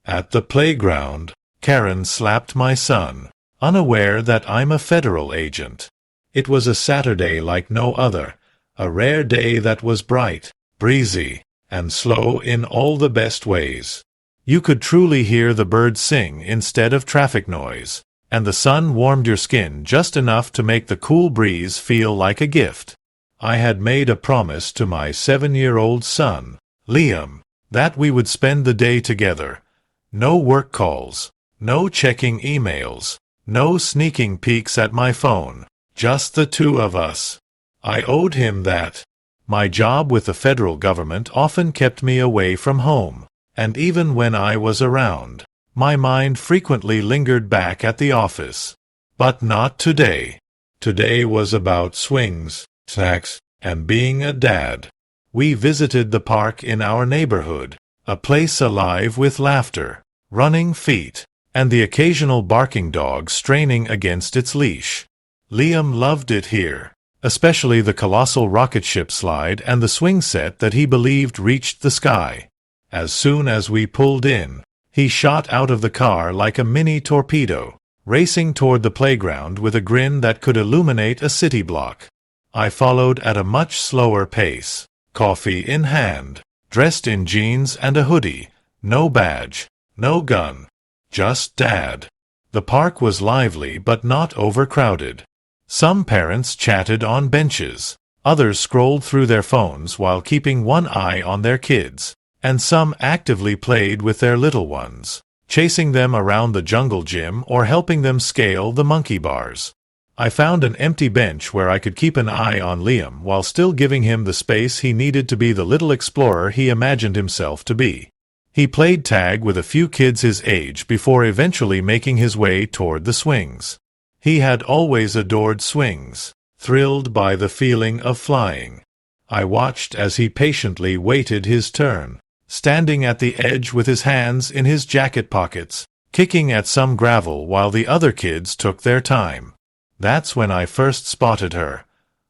At the playground, Karen slapped my son, unaware that I'm a federal agent. It was a Saturday like no other, a rare day that was bright, breezy, and slow in all the best ways. You could truly hear the birds sing instead of traffic noise, and the sun warmed your skin just enough to make the cool breeze feel like a gift. I had made a promise to my 7-year-old son, Liam, that we would spend the day together. No work calls, no checking emails, no sneaking peeks at my phone, just the two of us. I owed him that. My job with the federal government often kept me away from home, and even when I was around, my mind frequently lingered back at the office. But not today. Today was about swings, snacks, and being a dad. We visited the park in our neighborhood, a place alive with laughter, running feet, and the occasional barking dog straining against its leash. Liam loved it here, especially the colossal rocket ship slide and the swing set that he believed reached the sky. As soon as we pulled in, he shot out of the car like a mini torpedo, racing toward the playground with a grin that could illuminate a city block. I followed at a much slower pace, coffee in hand, dressed in jeans and a hoodie, no badge, no gun, just Dad. The park was lively but not overcrowded. Some parents chatted on benches, others scrolled through their phones while keeping one eye on their kids, and some actively played with their little ones, chasing them around the jungle gym or helping them scale the monkey bars. I found an empty bench where I could keep an eye on Liam while still giving him the space he needed to be the little explorer he imagined himself to be. He played tag with a few kids his age before eventually making his way toward the swings. He had always adored swings, thrilled by the feeling of flying. I watched as he patiently waited his turn, standing at the edge with his hands in his jacket pockets, kicking at some gravel while the other kids took their time. That's when I first spotted her.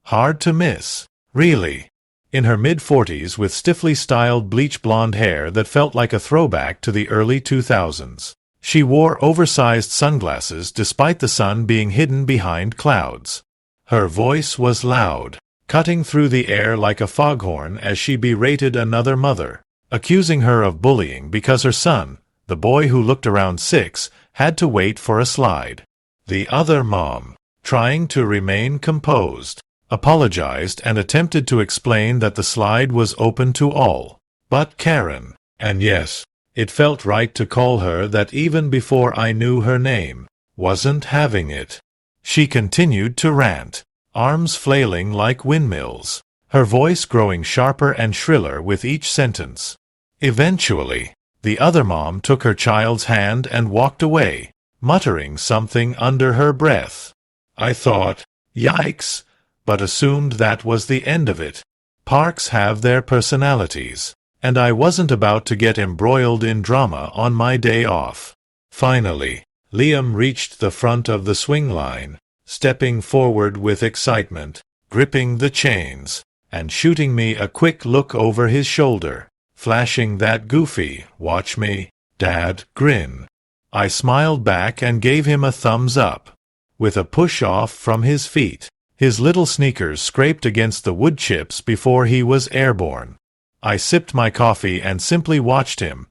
Hard to miss, really. In her mid-40s with stiffly styled bleach blonde hair that felt like a throwback to the early 2000s. She wore oversized sunglasses despite the sun being hidden behind clouds. Her voice was loud, cutting through the air like a foghorn as she berated another mother, accusing her of bullying because her son, the boy who looked around 6, had to wait for a slide. The other mom, trying to remain composed, apologized and attempted to explain that the slide was open to all. But Karen, and yes, it felt right to call her that even before I knew her name, wasn't having it. She continued to rant, arms flailing like windmills, her voice growing sharper and shriller with each sentence. Eventually, the other mom took her child's hand and walked away, muttering something under her breath. I thought, yikes, but assumed that was the end of it. Parks have their personalities, and I wasn't about to get embroiled in drama on my day off. Finally, Liam reached the front of the swing line, stepping forward with excitement, gripping the chains, and shooting me a quick look over his shoulder, flashing that goofy, "Watch me, Dad," grin. I smiled back and gave him a thumbs up. With a push-off from his feet, his little sneakers scraped against the wood chips before he was airborne. I sipped my coffee and simply watched him.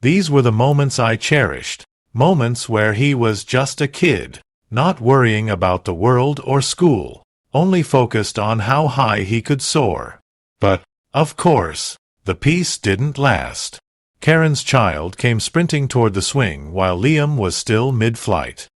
These were the moments I cherished, moments where he was just a kid, not worrying about the world or school, only focused on how high he could soar. But, of course, the peace didn't last. Karen's child came sprinting toward the swing while Liam was still mid-flight.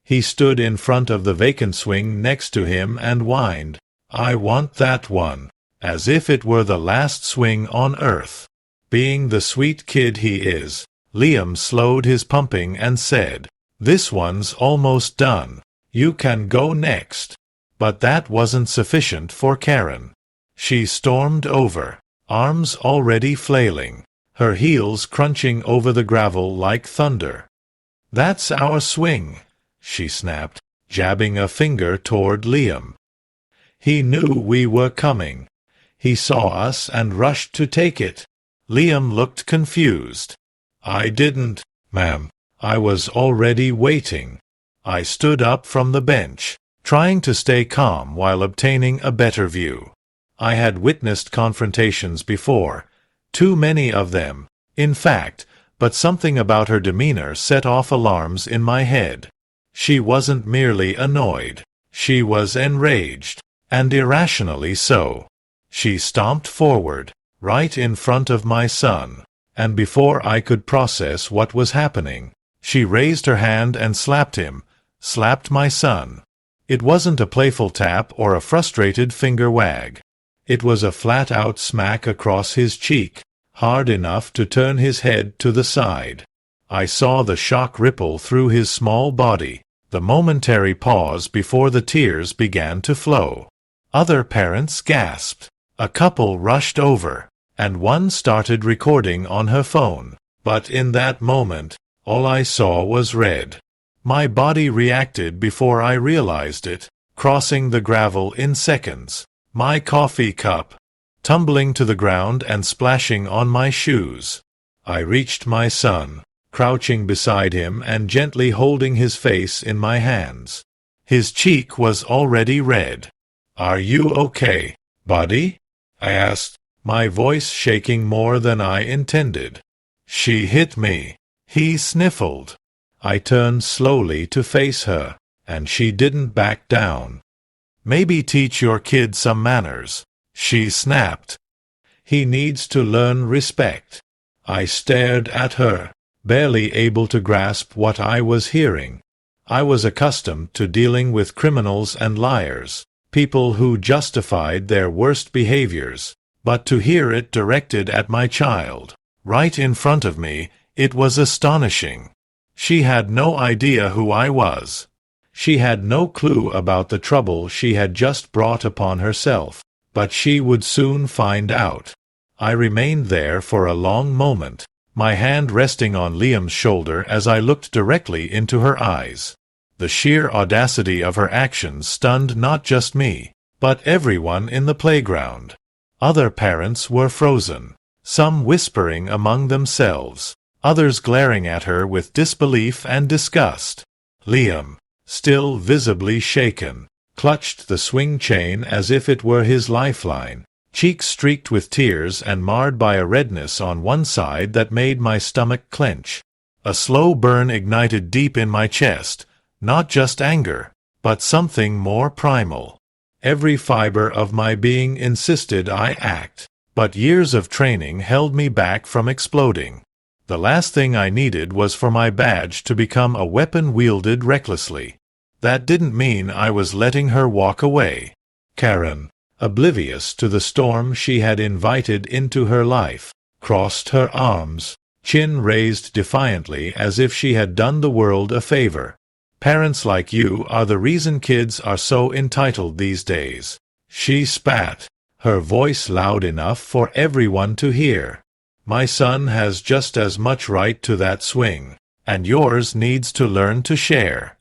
He stood in front of the vacant swing next to him and whined, "I want that one," as if it were the last swing on Earth. Being the sweet kid he is, Liam slowed his pumping and said, "This one's almost done. You can go next." But that wasn't sufficient for Karen. She stormed over, arms already flailing, her heels crunching over the gravel like thunder. "That's our swing," she snapped, jabbing a finger toward Liam. He knew we were coming. He saw us and rushed to take it. Liam looked confused. I didn't, ma'am. I was already waiting. I stood up from the bench, trying to stay calm while obtaining a better view. I had witnessed confrontations before, too many of them, in fact, but something about her demeanor set off alarms in my head. She wasn't merely annoyed. She was enraged, and irrationally so. She stomped forward, right in front of my son, and before I could process what was happening, she raised her hand and slapped my son. It wasn't a playful tap or a frustrated finger wag. It was a flat-out smack across his cheek, hard enough to turn his head to the side. I saw the shock ripple through his small body, the momentary pause before the tears began to flow. Other parents gasped. A couple rushed over, and one started recording on her phone. But in that moment, all I saw was red. My body reacted before I realized it, crossing the gravel in seconds. My coffee cup, tumbling to the ground and splashing on my shoes. I reached my son, crouching beside him and gently holding his face in my hands. His cheek was already red. "Are you okay, buddy?" I asked, my voice shaking more than I intended. "She hit me," he sniffled. I turned slowly to face her, and she didn't back down. "Maybe teach your kid some manners," she snapped. "He needs to learn respect." I stared at her, barely able to grasp what I was hearing. I was accustomed to dealing with criminals and liars, people who justified their worst behaviors, but to hear it directed at my child, right in front of me, it was astonishing. She had no idea who I was. She had no clue about the trouble she had just brought upon herself, but she would soon find out. I remained there for a long moment, my hand resting on Liam's shoulder as I looked directly into her eyes. The sheer audacity of her actions stunned not just me, but everyone in the playground. Other parents were frozen, some whispering among themselves, others glaring at her with disbelief and disgust. Liam, still visibly shaken, clutched the swing chain as if it were his lifeline, cheeks streaked with tears and marred by a redness on one side that made my stomach clench. A slow burn ignited deep in my chest, not just anger, but something more primal. Every fiber of my being insisted I act, but years of training held me back from exploding. The last thing I needed was for my badge to become a weapon wielded recklessly. That didn't mean I was letting her walk away. Karen, oblivious to the storm she had invited into her life, crossed her arms, chin raised defiantly as if she had done the world a favor. "Parents like you are the reason kids are so entitled these days," she spat, her voice loud enough for everyone to hear. "My son has just as much right to that swing, and yours needs to learn to share."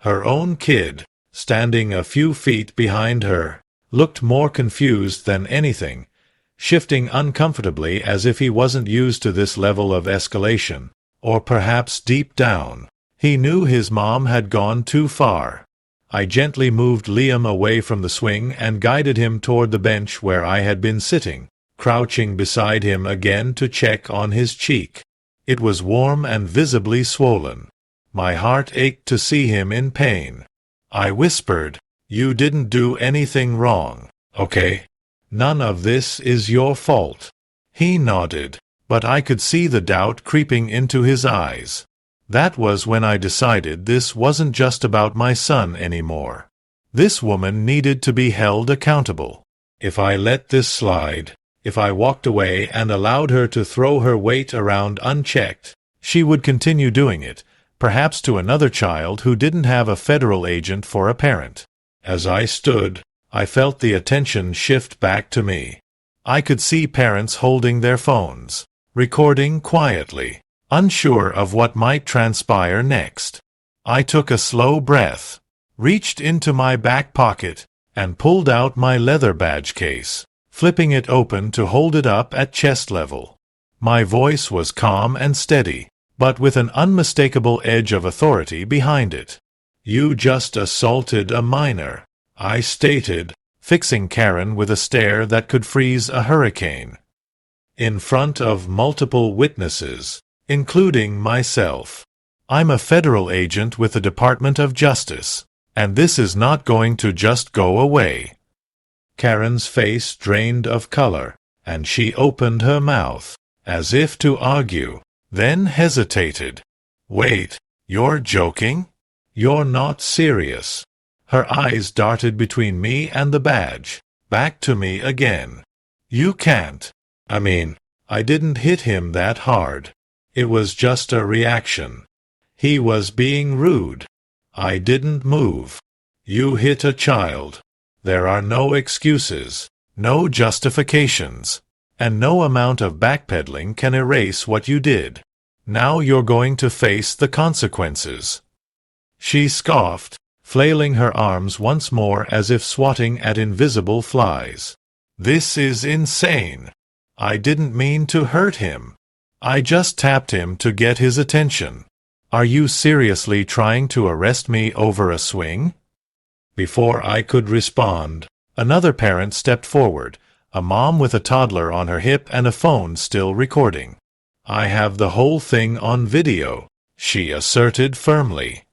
Her own kid, standing a few feet behind her, looked more confused than anything, shifting uncomfortably as if he wasn't used to this level of escalation, or perhaps deep down, he knew his mom had gone too far. I gently moved Liam away from the swing and guided him toward the bench where I had been sitting, crouching beside him again to check on his cheek. It was warm and visibly swollen. My heart ached to see him in pain. I whispered, "You didn't do anything wrong, okay? None of this is your fault." He nodded, but I could see the doubt creeping into his eyes. That was when I decided this wasn't just about my son anymore. This woman needed to be held accountable. If I let this slide, if I walked away and allowed her to throw her weight around unchecked, she would continue doing it, perhaps to another child who didn't have a federal agent for a parent. As I stood, I felt the attention shift back to me. I could see parents holding their phones, recording quietly, unsure of what might transpire next. I took a slow breath, reached into my back pocket, and pulled out my leather badge case, flipping it open to hold it up at chest level. My voice was calm and steady, but with an unmistakable edge of authority behind it. "You just assaulted a minor," I stated, fixing Karen with a stare that could freeze a hurricane. "In front of multiple witnesses, including myself. I'm a federal agent with the Department of Justice, and this is not going to just go away." Karen's face drained of color, and she opened her mouth, as if to argue, then hesitated. "Wait, you're joking? You're not serious?" Her eyes darted between me and the badge, back to me again. "You can't. I didn't hit him that hard. It was just a reaction. He was being rude. I didn't move. You hit a child. There are no excuses, no justifications, and no amount of backpedaling can erase what you did. Now you're going to face the consequences." She scoffed, flailing her arms once more as if swatting at invisible flies. "This is insane. I didn't mean to hurt him. I just tapped him to get his attention. Are you seriously trying to arrest me over a swing?" Before I could respond, another parent stepped forward, a mom with a toddler on her hip and a phone still recording. "I have the whole thing on video," she asserted firmly.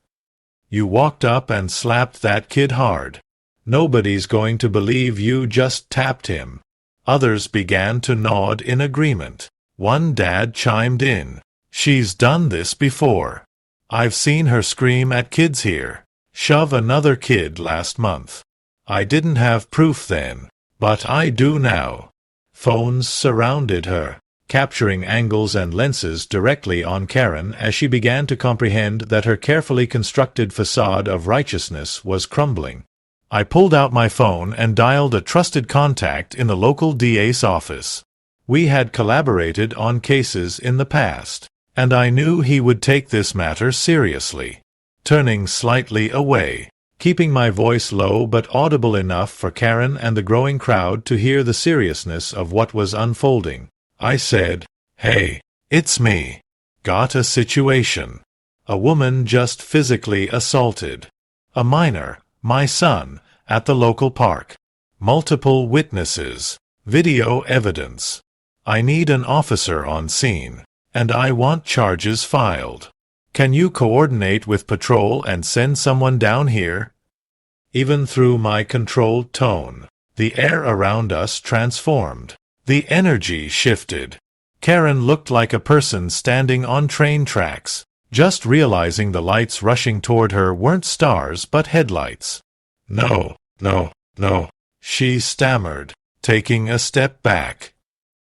"You walked up and slapped that kid hard. Nobody's going to believe you just tapped him." Others began to nod in agreement. One dad chimed in. "She's done this before. I've seen her scream at kids here, shove another kid last month. I didn't have proof then, but I do now." Phones surrounded her, capturing angles and lenses directly on Karen as she began to comprehend that her carefully constructed facade of righteousness was crumbling. I pulled out my phone and dialed a trusted contact in the local DA's office. We had collaborated on cases in the past, and I knew he would take this matter seriously. Turning slightly away, keeping my voice low but audible enough for Karen and the growing crowd to hear the seriousness of what was unfolding, I said, "Hey, it's me. Got a situation. A woman just physically assaulted a minor, my son, at the local park. Multiple witnesses. Video evidence. I need an officer on scene, and I want charges filed. Can you coordinate with patrol and send someone down here?" Even through my controlled tone, the air around us transformed. The energy shifted. Karen looked like a person standing on train tracks, just realizing the lights rushing toward her weren't stars but headlights. No, she stammered, taking a step back.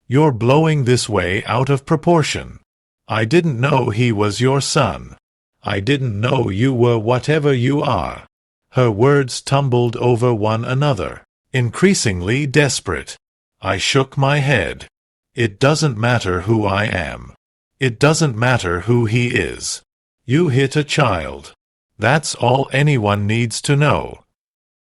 "You're blowing this way out of proportion. I didn't know he was your son. I didn't know you were whatever you are." Her words tumbled over one another, increasingly desperate. I shook my head. "It doesn't matter who I am. It doesn't matter who he is. You hit a child. That's all anyone needs to know."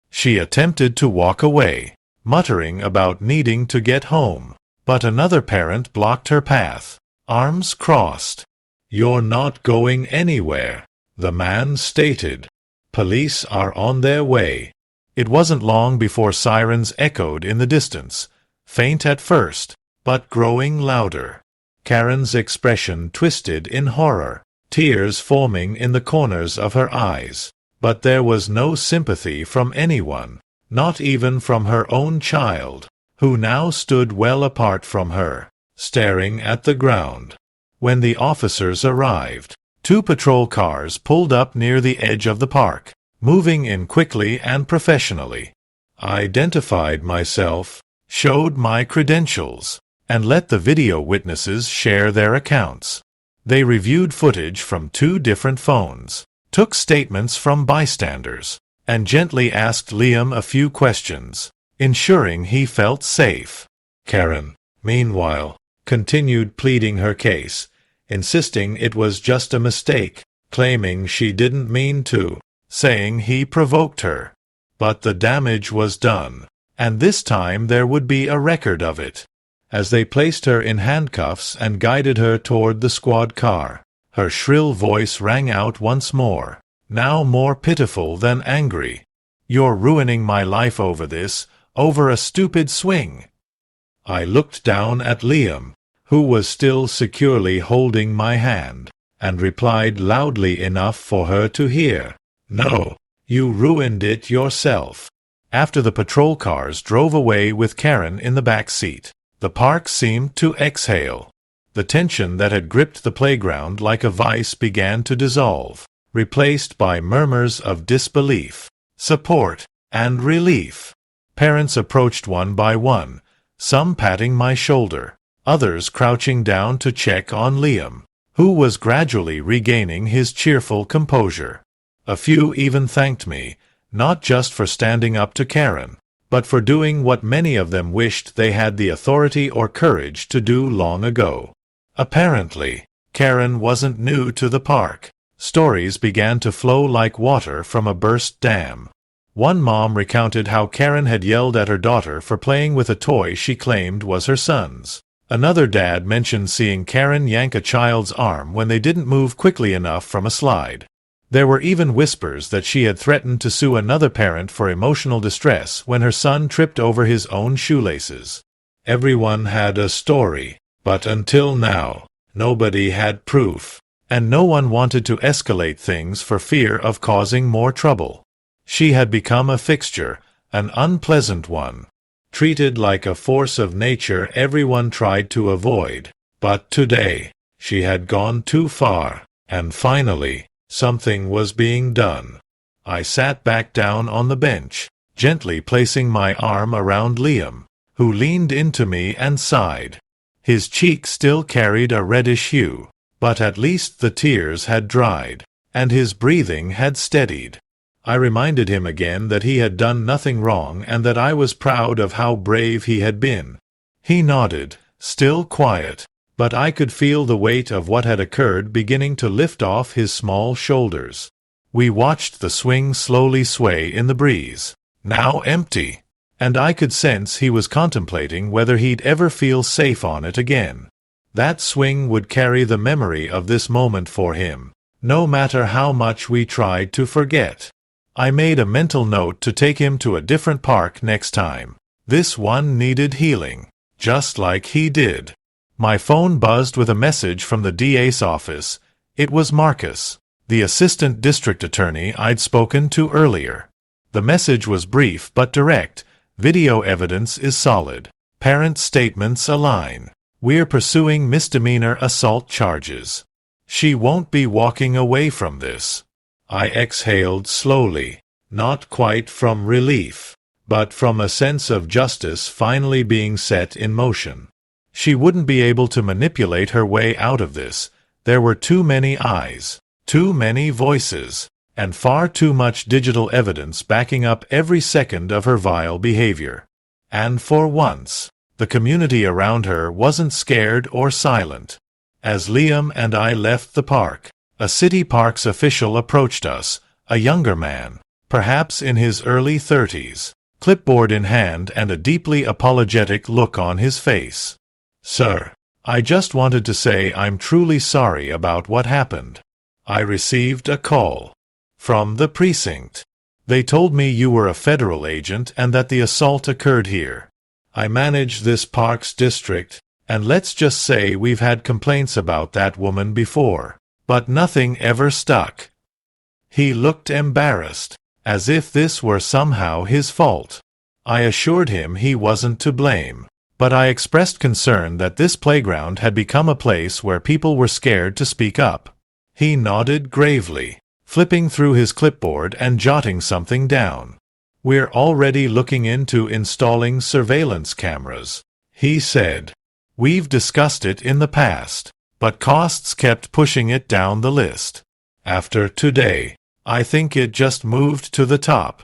She attempted to walk away, muttering about needing to get home, but another parent blocked her path, arms crossed. "You're not going anywhere," the man stated. "Police are on their way." It wasn't long before sirens echoed in the distance, faint at first, but growing louder. Karen's expression twisted in horror, tears forming in the corners of her eyes. But there was no sympathy from anyone, not even from her own child, who now stood well apart from her, staring at the ground. When the officers arrived, 2 patrol cars pulled up near the edge of the park, moving in quickly and professionally. I identified myself, showed my credentials, and let the video witnesses share their accounts. They reviewed footage from 2 different phones, took statements from bystanders, and gently asked Liam a few questions, ensuring he felt safe. Karen, meanwhile, continued pleading her case, insisting it was just a mistake, claiming she didn't mean to, saying he provoked her. But the damage was done, and this time there would be a record of it. as they placed her in handcuffs and guided her toward the squad car. Her shrill voice rang out once more, now more pitiful than angry. "You're ruining my life over this, over a stupid swing." I looked down at Liam, who was still securely holding my hand, and replied loudly enough for her to hear, "No, you ruined it yourself." After the patrol cars drove away with Karen in the back seat, the park seemed to exhale. The tension that had gripped the playground like a vice began to dissolve, replaced by murmurs of disbelief, support, and relief. Parents approached one by one, some patting my shoulder, others crouching down to check on Liam, who was gradually regaining his cheerful composure. A few even thanked me, not just for standing up to Karen, but for doing what many of them wished they had the authority or courage to do long ago. Apparently, Karen wasn't new to the park. Stories began to flow like water from a burst dam. One mom recounted how Karen had yelled at her daughter for playing with a toy she claimed was her son's. Another dad mentioned seeing Karen yank a child's arm when they didn't move quickly enough from a slide. There were even whispers that she had threatened to sue another parent for emotional distress when her son tripped over his own shoelaces. Everyone had a story, but until now, nobody had proof, and no one wanted to escalate things for fear of causing more trouble. She had become a fixture, an unpleasant one, treated like a force of nature everyone tried to avoid. But today, she had gone too far, and finally, something was being done. I sat back down on the bench, gently placing my arm around Liam, who leaned into me and sighed. His cheek still carried a reddish hue, but at least the tears had dried, and his breathing had steadied. I reminded him again that he had done nothing wrong and that I was proud of how brave he had been. He nodded, still quiet, but I could feel the weight of what had occurred beginning to lift off his small shoulders. We watched the swing slowly sway in the breeze, now empty, and I could sense he was contemplating whether he'd ever feel safe on it again. That swing would carry the memory of this moment for him, no matter how much we tried to forget. I made a mental note to take him to a different park next time. This one needed healing, just like he did. My phone buzzed with a message from the DA's office. It was Marcus, the assistant district attorney I'd spoken to earlier. The message was brief but direct. "Video evidence is solid. Parent statements align. We're pursuing misdemeanor assault charges. She won't be walking away from this." I exhaled slowly, not quite from relief, but from a sense of justice finally being set in motion. She wouldn't be able to manipulate her way out of this. There were too many eyes, too many voices, and far too much digital evidence backing up every second of her vile behavior. And for once, the community around her wasn't scared or silent. As Liam and I left the park, a city parks official approached us, a younger man, perhaps in his early 30s, clipboard in hand and a deeply apologetic look on his face. "Sir, I just wanted to say I'm truly sorry about what happened. I received a call from the precinct. They told me you were a federal agent and that the assault occurred here. I manage this parks district, and let's just say we've had complaints about that woman before, but nothing ever stuck." He looked embarrassed, as if this were somehow his fault. I assured him he wasn't to blame, but I expressed concern that this playground had become a place where people were scared to speak up. He nodded gravely, flipping through his clipboard and jotting something down. "We're already looking into installing surveillance cameras," he said. "We've discussed it in the past, but costs kept pushing it down the list. After today, I think it just moved to the top."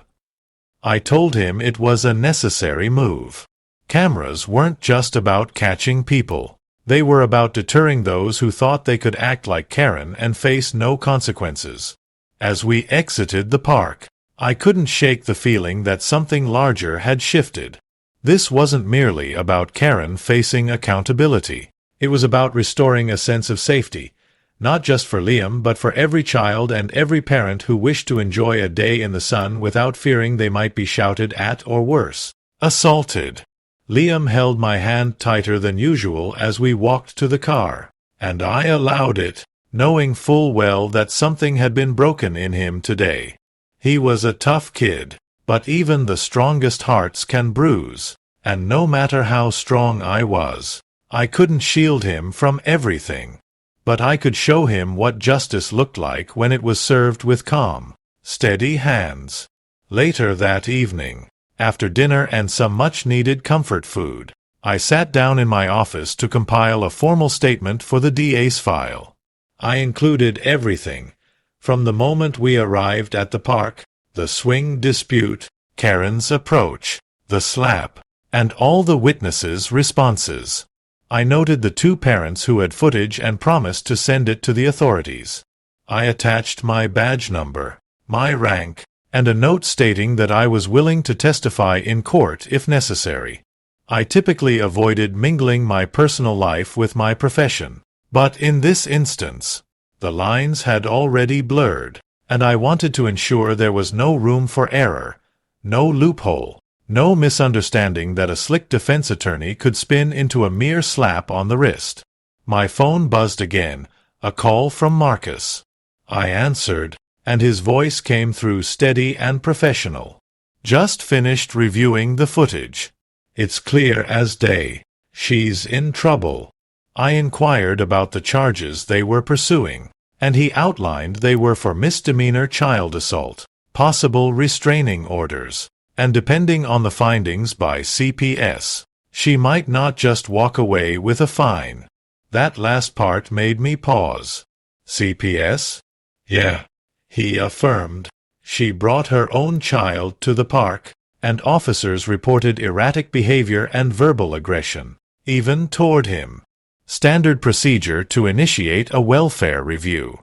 I told him it was a necessary move. Cameras weren't just about catching people. They were about deterring those who thought they could act like Karen and face no consequences. As we exited the park, I couldn't shake the feeling that something larger had shifted. This wasn't merely about Karen facing accountability. It was about restoring a sense of safety, not just for Liam but for every child and every parent who wished to enjoy a day in the sun without fearing they might be shouted at or worse, assaulted. Liam held my hand tighter than usual as we walked to the car, and I allowed it, knowing full well that something had been broken in him today. He was a tough kid, but even the strongest hearts can bruise, and no matter how strong I was, I couldn't shield him from everything. But I could show him what justice looked like when it was served with calm, steady hands. Later that evening, after dinner and some much-needed comfort food, I sat down in my office to compile a formal statement for the DA's file. I included everything, from the moment we arrived at the park, the swing dispute, Karen's approach, the slap, and all the witnesses' responses. I noted the 2 parents who had footage and promised to send it to the authorities. I attached my badge number, my rank, and a note stating that I was willing to testify in court if necessary. I typically avoided mingling my personal life with my profession, but in this instance, the lines had already blurred, and I wanted to ensure there was no room for error, no loophole, no misunderstanding that a slick defense attorney could spin into a mere slap on the wrist. My phone buzzed again, a call from Marcus. I answered, and his voice came through steady and professional. Just finished reviewing the footage. It's clear as day. She's in trouble. I inquired about the charges they were pursuing, and he outlined they were for misdemeanor child assault, possible restraining orders, and depending on the findings by CPS, she might not just walk away with a fine. That last part made me pause. CPS? Yeah, he affirmed. She brought her own child to the park, and officers reported erratic behavior and verbal aggression, even toward him. Standard procedure to initiate a welfare review.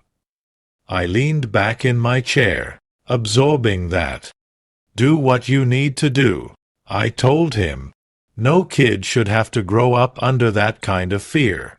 I leaned back in my chair, absorbing that. Do what you need to do, I told him. No kid should have to grow up under that kind of fear.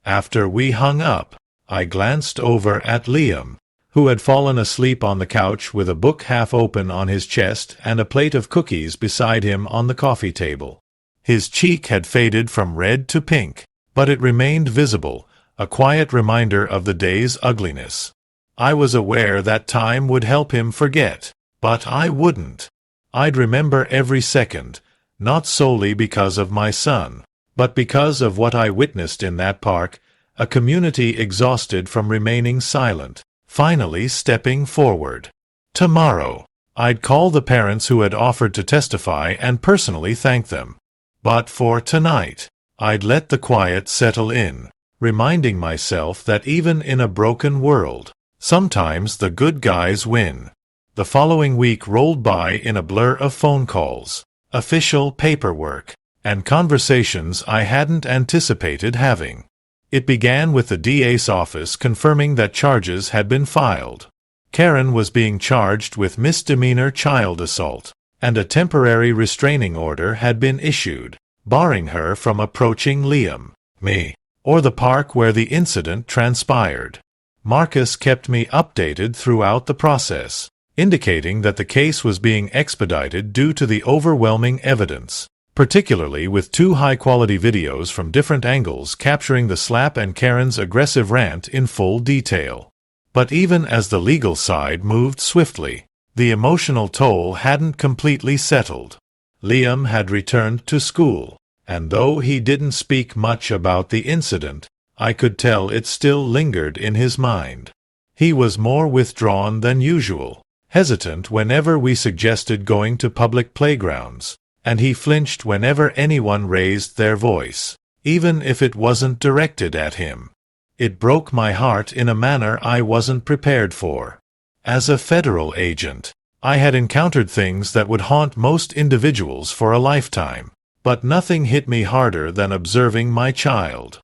After we hung up, I glanced over at Liam, who had fallen asleep on the couch with a book half open on his chest and a plate of cookies beside him on the coffee table. His cheek had faded from red to pink, but it remained visible, a quiet reminder of the day's ugliness. I was aware that time would help him forget, but I wouldn't. I'd remember every second, not solely because of my son, but because of what I witnessed in that park, a community exhausted from remaining silent, finally stepping forward. Tomorrow, I'd call the parents who had offered to testify and personally thank them. But for tonight, I'd let the quiet settle in, reminding myself that even in a broken world, sometimes the good guys win. The following week rolled by in a blur of phone calls, official paperwork, and conversations I hadn't anticipated having. It began with the DA's office confirming that charges had been filed. Karen was being charged with misdemeanor child assault, and a temporary restraining order had been issued, barring her from approaching Liam, me, or the park where the incident transpired. Marcus kept me updated throughout the process, indicating that the case was being expedited due to the overwhelming evidence, particularly with 2 high-quality videos from different angles capturing the slap and Karen's aggressive rant in full detail. But even as the legal side moved swiftly, the emotional toll hadn't completely settled. Liam had returned to school, and though he didn't speak much about the incident, I could tell it still lingered in his mind. He was more withdrawn than usual, hesitant whenever we suggested going to public playgrounds, and he flinched whenever anyone raised their voice, even if it wasn't directed at him. It broke my heart in a manner I wasn't prepared for. As a federal agent, I had encountered things that would haunt most individuals for a lifetime, but nothing hit me harder than observing my child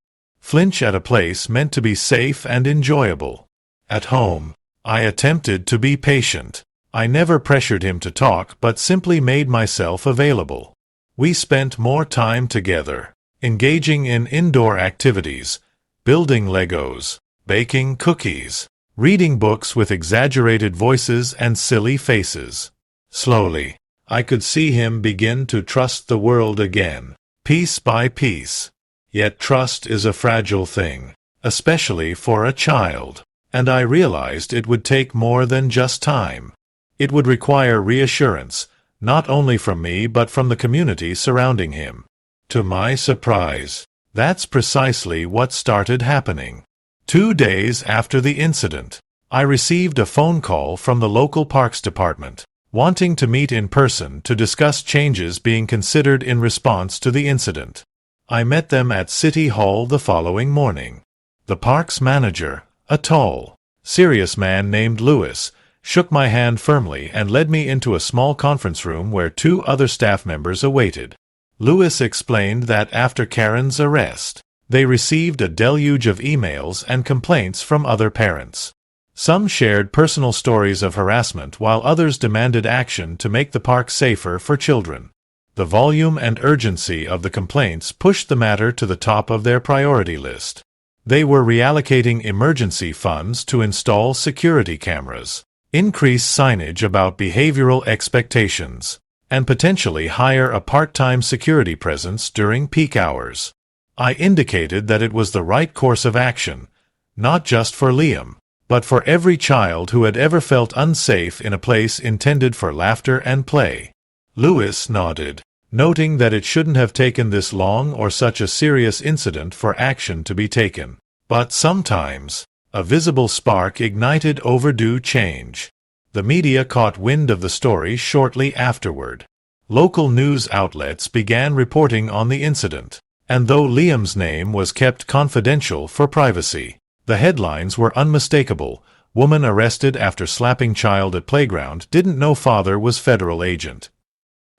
flinch at a place meant to be safe and enjoyable. At home, I attempted to be patient. I never pressured him to talk but simply made myself available. We spent more time together, engaging in indoor activities, building Legos, baking cookies, reading books with exaggerated voices and silly faces. Slowly, I could see him begin to trust the world again, piece by piece. Yet trust is a fragile thing, especially for a child, and I realized it would take more than just time. It would require reassurance, not only from me but from the community surrounding him. To my surprise, that's precisely what started happening. 2 days after the incident, I received a phone call from the local parks department, wanting to meet in person to discuss changes being considered in response to the incident. I met them at City Hall the following morning. The parks manager, a tall, serious man named Lewis, shook my hand firmly and led me into a small conference room where 2 other staff members awaited. Lewis explained that after Karen's arrest, they received a deluge of emails and complaints from other parents. Some shared personal stories of harassment while others demanded action to make the park safer for children. The volume and urgency of the complaints pushed the matter to the top of their priority list. They were reallocating emergency funds to install security cameras, increase signage about behavioral expectations, and potentially hire a part-time security presence during peak hours. I indicated that it was the right course of action, not just for Liam, but for every child who had ever felt unsafe in a place intended for laughter and play. Lewis nodded, noting that it shouldn't have taken this long or such a serious incident for action to be taken. But sometimes, a visible spark ignited overdue change. The media caught wind of the story shortly afterward. Local news outlets began reporting on the incident, and though Liam's name was kept confidential for privacy, the headlines were unmistakable. Woman arrested after slapping child at playground, didn't know father was federal agent.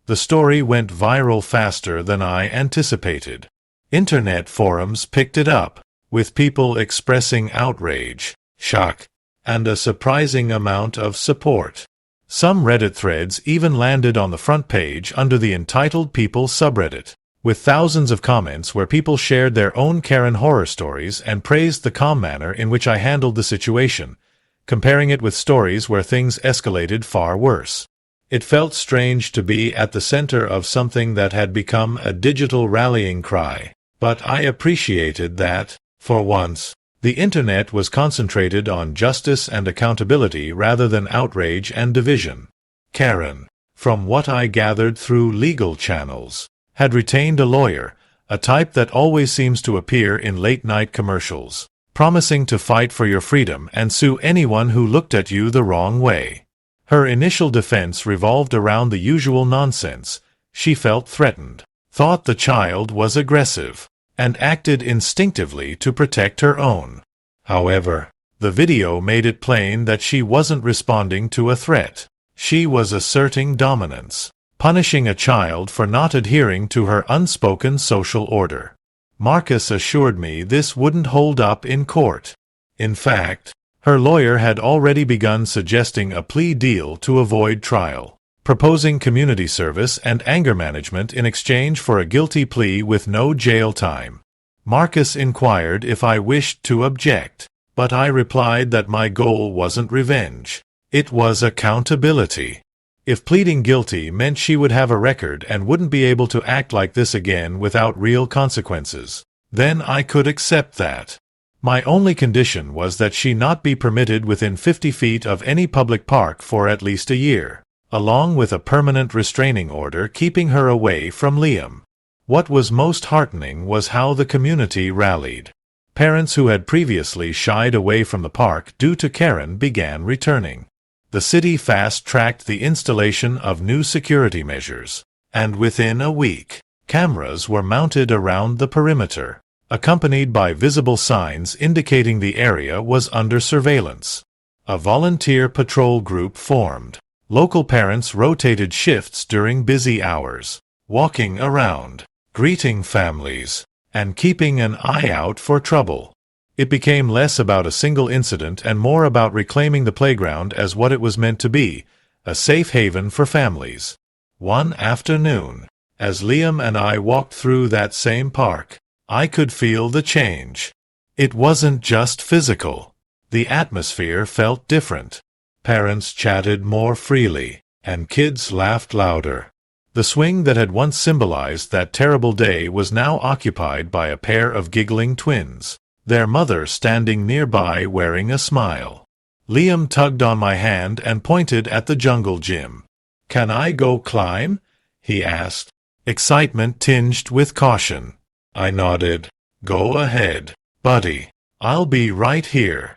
The story went viral faster than I anticipated. Internet forums picked it up, with people expressing outrage, shock, and a surprising amount of support. Some Reddit threads even landed on the front page under the Entitled People subreddit, with thousands of comments where people shared their own Karen horror stories and praised the calm manner in which I handled the situation, comparing it with stories where things escalated far worse. It felt strange to be at the center of something that had become a digital rallying cry, but I appreciated that, for once, the internet was concentrated on justice and accountability rather than outrage and division. Karen, from what I gathered through legal channels, had retained a lawyer, a type that always seems to appear in late-night commercials, promising to fight for your freedom and sue anyone who looked at you the wrong way. Her initial defense revolved around the usual nonsense. She felt threatened, thought the child was aggressive, and acted instinctively to protect her own. However, the video made it plain that she wasn't responding to a threat. She was asserting dominance, punishing a child for not adhering to her unspoken social order. Marcus assured me this wouldn't hold up in court. In fact, her lawyer had already begun suggesting a plea deal to avoid trial, proposing community service and anger management in exchange for a guilty plea with no jail time. Marcus inquired if I wished to object, but I replied that my goal wasn't revenge. It was accountability. If pleading guilty meant she would have a record and wouldn't be able to act like this again without real consequences, then I could accept that. My only condition was that she not be permitted within 50 feet of any public park for at least a year, along with a permanent restraining order keeping her away from Liam. What was most heartening was how the community rallied. Parents who had previously shied away from the park due to Karen began returning. The city fast-tracked the installation of new security measures, and within a week, cameras were mounted around the perimeter, accompanied by visible signs indicating the area was under surveillance. A volunteer patrol group formed. Local parents rotated shifts during busy hours, walking around, greeting families, and keeping an eye out for trouble. It became less about a single incident and more about reclaiming the playground as what it was meant to be, a safe haven for families. One afternoon, As Liam and I walked through that same park, I could feel the change. It wasn't just physical. The atmosphere felt different. Parents chatted more freely, and kids laughed louder. The swing that had once symbolized that terrible day was now occupied by a pair of giggling twins, their mother standing nearby wearing a smile. Liam tugged on my hand and pointed at the jungle gym. "Can I go climb?" he asked, excitement tinged with caution. I nodded. "Go ahead, buddy. I'll be right here."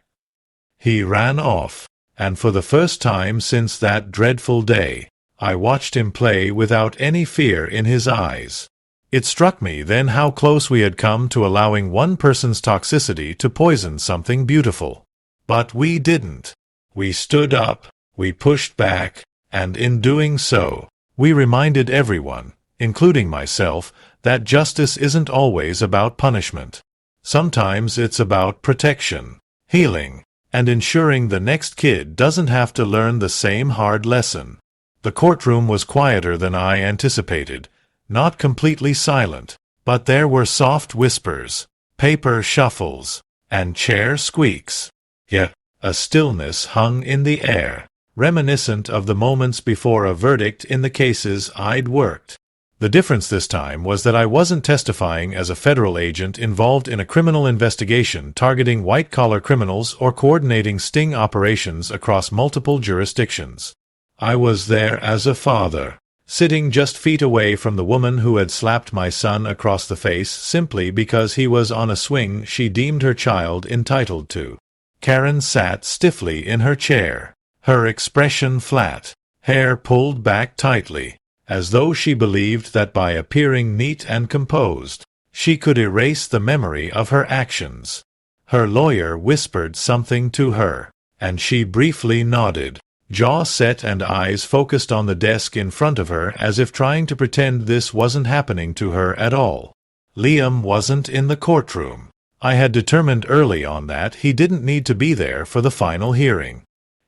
He ran off, and for the first time since that dreadful day, I watched him play without any fear in his eyes. It struck me then how close we had come to allowing one person's toxicity to poison something beautiful. But we didn't. We stood up, we pushed back, and in doing so, we reminded everyone, including myself, that justice isn't always about punishment. Sometimes it's about protection, healing, and ensuring the next kid doesn't have to learn the same hard lesson. The courtroom was quieter than I anticipated, not completely silent, but there were soft whispers, paper shuffles, and chair squeaks. Yet, a stillness hung in the air, reminiscent of the moments before a verdict in the cases I'd worked. The difference this time was that I wasn't testifying as a federal agent involved in a criminal investigation targeting white-collar criminals or coordinating sting operations across multiple jurisdictions. I was there as a father, sitting just feet away from the woman who had slapped my son across the face simply because he was on a swing she deemed her child entitled to. Karen sat stiffly in her chair, her expression flat, hair pulled back tightly, as though she believed that by appearing neat and composed, she could erase the memory of her actions. Her lawyer whispered something to her, and she briefly nodded, jaw set and eyes focused on the desk in front of her as if trying to pretend this wasn't happening to her at all. Liam wasn't in the courtroom. I had determined early on that he didn't need to be there for the final hearing.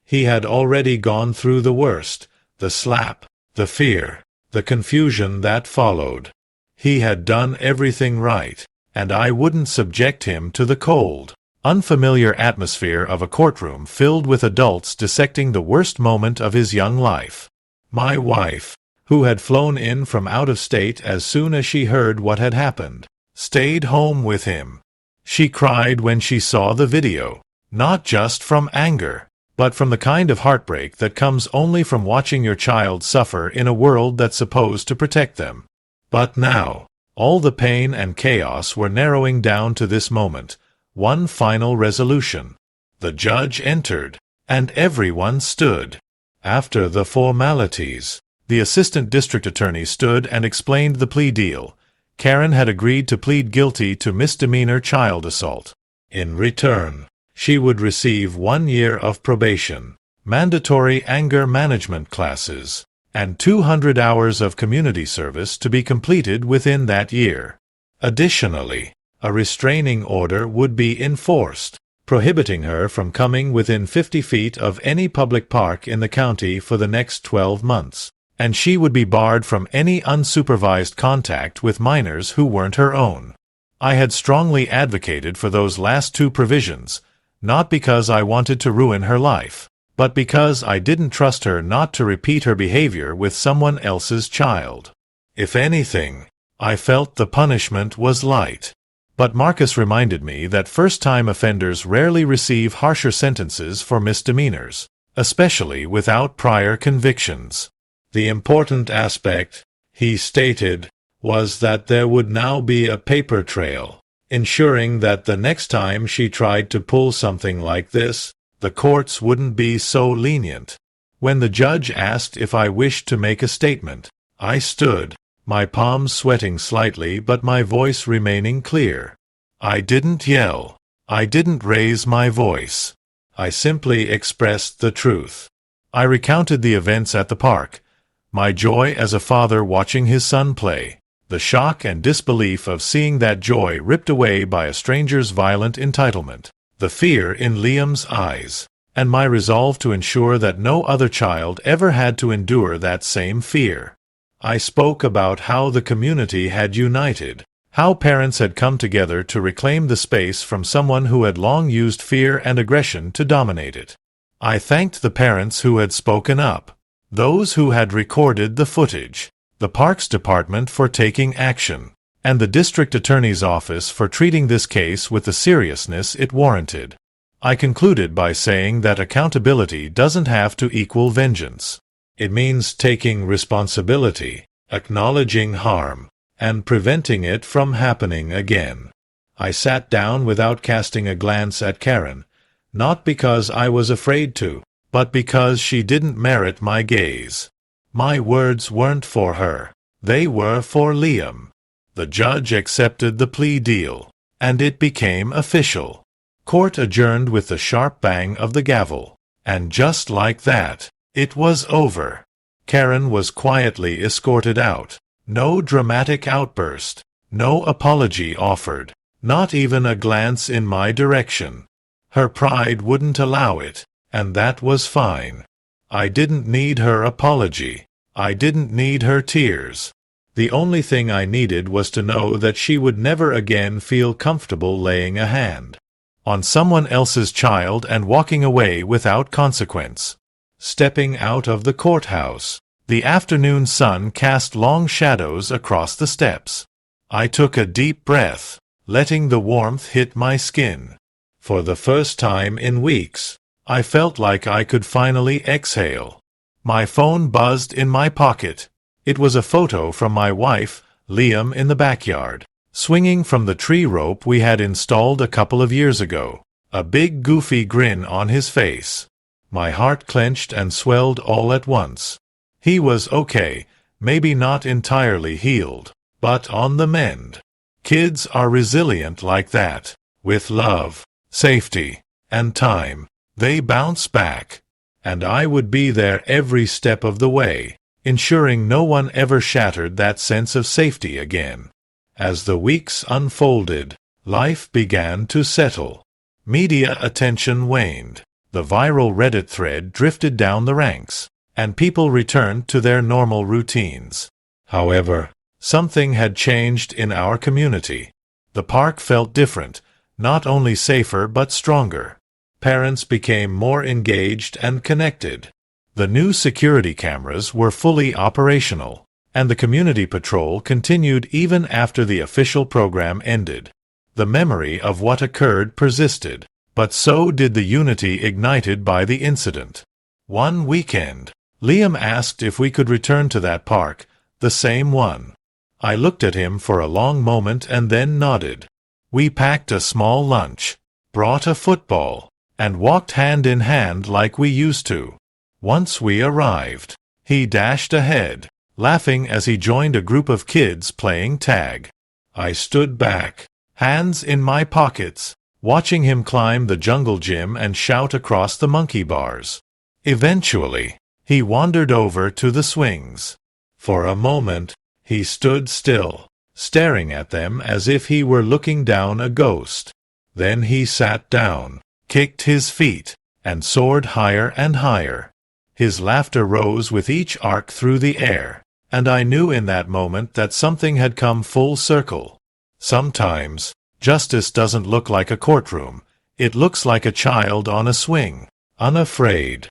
He had already gone through the worst, the slap, the fear, the confusion that followed. He had done everything right, and I wouldn't subject him to the cold, unfamiliar atmosphere of a courtroom filled with adults dissecting the worst moment of his young life. My wife, who had flown in from out of state as soon as she heard what had happened, stayed home with him. She cried when she saw the video, not just from anger, but from the kind of heartbreak that comes only from watching your child suffer in a world that's supposed to protect them. But now, all the pain and chaos were narrowing down to this moment, one final resolution. The judge entered, and everyone stood. After the formalities, the assistant district attorney stood and explained the plea deal. Karen had agreed to plead guilty to misdemeanor child assault. In return, she would receive 1 year of probation, mandatory anger management classes, and 200 hours of community service to be completed within that year. Additionally, a restraining order would be enforced, prohibiting her from coming within 50 feet of any public park in the county for the next 12 months, and she would be barred from any unsupervised contact with minors who weren't her own. I had strongly advocated for those last two provisions, not because I wanted to ruin her life, but because I didn't trust her not to repeat her behavior with someone else's child. If anything, I felt the punishment was light. But Marcus reminded me that first-time offenders rarely receive harsher sentences for misdemeanors, especially without prior convictions. The important aspect, he stated, was that there would now be a paper trail, ensuring that the next time she tried to pull something like this, the courts wouldn't be so lenient. When the judge asked if I wished to make a statement, I stood, my palms sweating slightly but my voice remaining clear. I didn't yell. I didn't raise my voice. I simply expressed the truth. I recounted the events at the park, my joy as a father watching his son play, the shock and disbelief of seeing that joy ripped away by a stranger's violent entitlement, the fear in Liam's eyes, and my resolve to ensure that no other child ever had to endure that same fear. I spoke about how the community had united, how parents had come together to reclaim the space from someone who had long used fear and aggression to dominate it. I thanked the parents who had spoken up, those who had recorded the footage, the Parks Department for taking action, and the District Attorney's Office for treating this case with the seriousness it warranted. I concluded by saying that accountability doesn't have to equal vengeance. It means taking responsibility, acknowledging harm, and preventing it from happening again. I sat down without casting a glance at Karen, not because I was afraid to, but because she didn't merit my gaze. My words weren't for her. They were for Liam. The judge accepted the plea deal, and it became official. Court adjourned with the sharp bang of the gavel, and just like that, it was over. Karen was quietly escorted out. No dramatic outburst, no apology offered, not even a glance in my direction. Her pride wouldn't allow it, and that was fine. I didn't need her apology. I didn't need her tears. The only thing I needed was to know that she would never again feel comfortable laying a hand on someone else's child and walking away without consequence. Stepping out of the courthouse, the afternoon sun cast long shadows across the steps. I took a deep breath, letting the warmth hit my skin. For the first time in weeks, I felt like I could finally exhale. My phone buzzed in my pocket. It was a photo from my wife, Liam, in the backyard, swinging from the tree rope we had installed a couple of years ago, a big goofy grin on his face. My heart clenched and swelled all at once. He was okay, maybe not entirely healed, but on the mend. Kids are resilient like that. With love, safety, and time, they bounce back. And I would be there every step of the way, ensuring no one ever shattered that sense of safety again. As the weeks unfolded, life began to settle. Media attention waned. The viral Reddit thread drifted down the ranks, and people returned to their normal routines. However, something had changed in our community. The park felt different, not only safer but stronger. Parents became more engaged and connected. The new security cameras were fully operational, and the community patrol continued even after the official program ended. The memory of what occurred persisted, but so did the unity ignited by the incident. One weekend, Liam asked if we could return to that park, the same one. I looked at him for a long moment and then nodded. We packed a small lunch, brought a football, and walked hand in hand like we used to. Once we arrived, he dashed ahead, laughing as he joined a group of kids playing tag. I stood back, hands in my pockets, watching him climb the jungle gym and shout across the monkey bars. Eventually, he wandered over to the swings. For a moment, he stood still, staring at them as if he were looking down a ghost. Then he sat down, kicked his feet, and soared higher and higher. His laughter rose with each arc through the air, and I knew in that moment that something had come full circle. Sometimes, justice doesn't look like a courtroom. It looks like a child on a swing, unafraid,